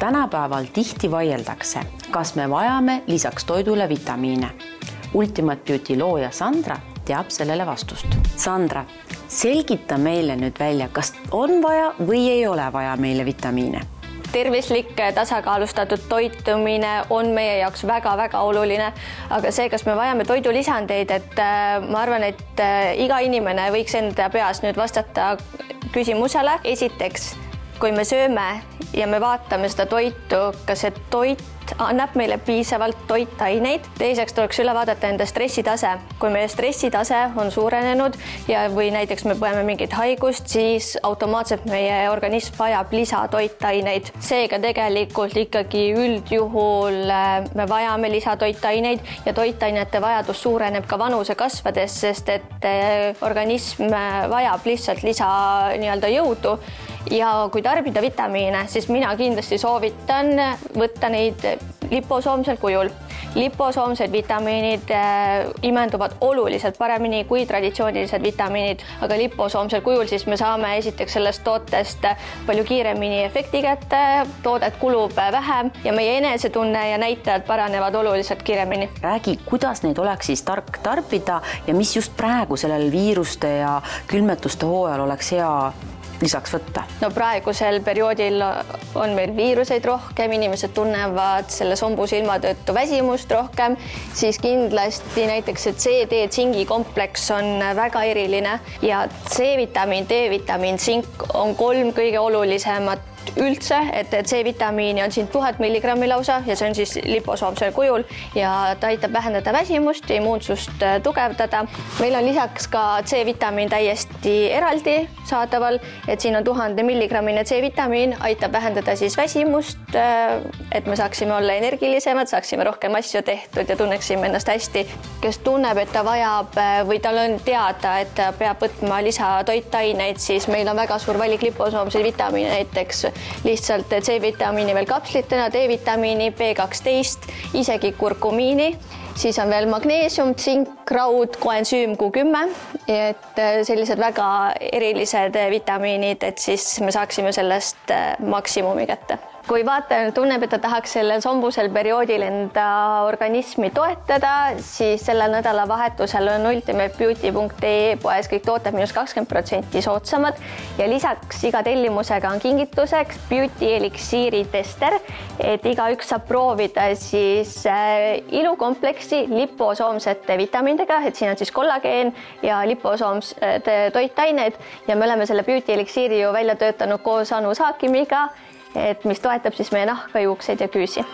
Tänapäeval tihti vaieldakse, kas me vajame lisaks toidule vitamiine. Ultimate Beauty looja Sandra teab sellele vastust. Sandra, selgita meile nüüd välja, kas on vaja või ei ole vaja meile vitamiine? Tervislik tasakaalustatud toitumine on meie jaoks väga-väga oluline, aga see, kas me vajame toidulisandeid, et ma arvan, et iga inimene võiks enda peas nüüd vastata küsimusele. Esiteks, kui me sööme ja me vaatame seda toitu, kas see toit annab meile piisavalt toitaineid. Teiseks tuleks üle vaadata enda stressitase. Kui meie stressitase on suurenenud ja või näiteks me põeme mingit haigust, siis automaatselt meie organism vajab lisatoitaineid. Seega tegelikult ikkagi üldjuhul me vajame lisatoitaineid ja toitainete vajadus suureneb ka vanuse kasvades, sest et organism vajab lihtsalt lisa jõudu. Ja kui tarbida vitamiine, siis mina kindlasti soovitan võtta neid liposoomsel kujul. Liposoomsed vitamiinid imenduvad oluliselt paremini kui traditsioonilised vitamiinid, aga liposoomsel kujul siis me saame esiteks sellest tootest palju kiiremini efekti kätte, toodet kulub vähem ja meie enesetunne ja näitajad paranevad oluliselt kiiremini. Räägi, kuidas neid oleks siis tark tarbida ja mis just praegu sellel viiruste ja külmetuste hooajal oleks hea lisaks võtta? No praegusel perioodil on meil viiruseid rohkem, inimesed tunnevad selle sombuse ilma tõttu väsimust rohkem, siis kindlasti näiteks C-D tsingi kompleks on väga eriline ja C-vitamiin, D-vitamiin, tsink on 3 kõige olulisemat üldse, et C-vitamiini on siin 1000 milligrammi lausa ja see on siis liposoomsel kujul ja ta aitab vähendada väsimust ja immuunsust tugevdada. Meil on lisaks ka C-vitamiin täiesti eraldi saadaval, et siin on 1000 milligrammine C-vitamiin, aitab vähendada siis väsimust, et me saaksime olla energilisemad, saaksime rohkem asju tehtud ja tunneksime ennast hästi. Kes tunneb, et ta vajab või tal on teada, et ta peab võtma lisatoitaineid, siis meil on väga suur valik liposoomseid vitamiine, näiteks lihtsalt C-vitamiini veel kapslitena, D-vitamiini, B12, isegi kurkumiini, siis on veel magneesium, tsink, raud, koensüüm Q10, et sellised väga erilised vitamiinid, et siis me saaksime sellest maksimumi kätte. Kui vaataja tunneb, et ta tahaks sellel sombusel perioodil enda organismi toetada, siis sellel nädalavahetusel on ultimatebeauty.ee poes kõik tooted -20% soodsamad ja lisaks iga tellimusega on kingituseks Beauty Elixiiri tester, et igaüks saab proovida siis ilukompleksi liposoomsete vitamiinidega, et siin on siis kollageen ja liposoomsed toitained ja me oleme selle Beauty Elixiiri ju välja töötanud koos Anu Saakimiga, et mis toetab siis meie nahka, juukseid ja küüsi.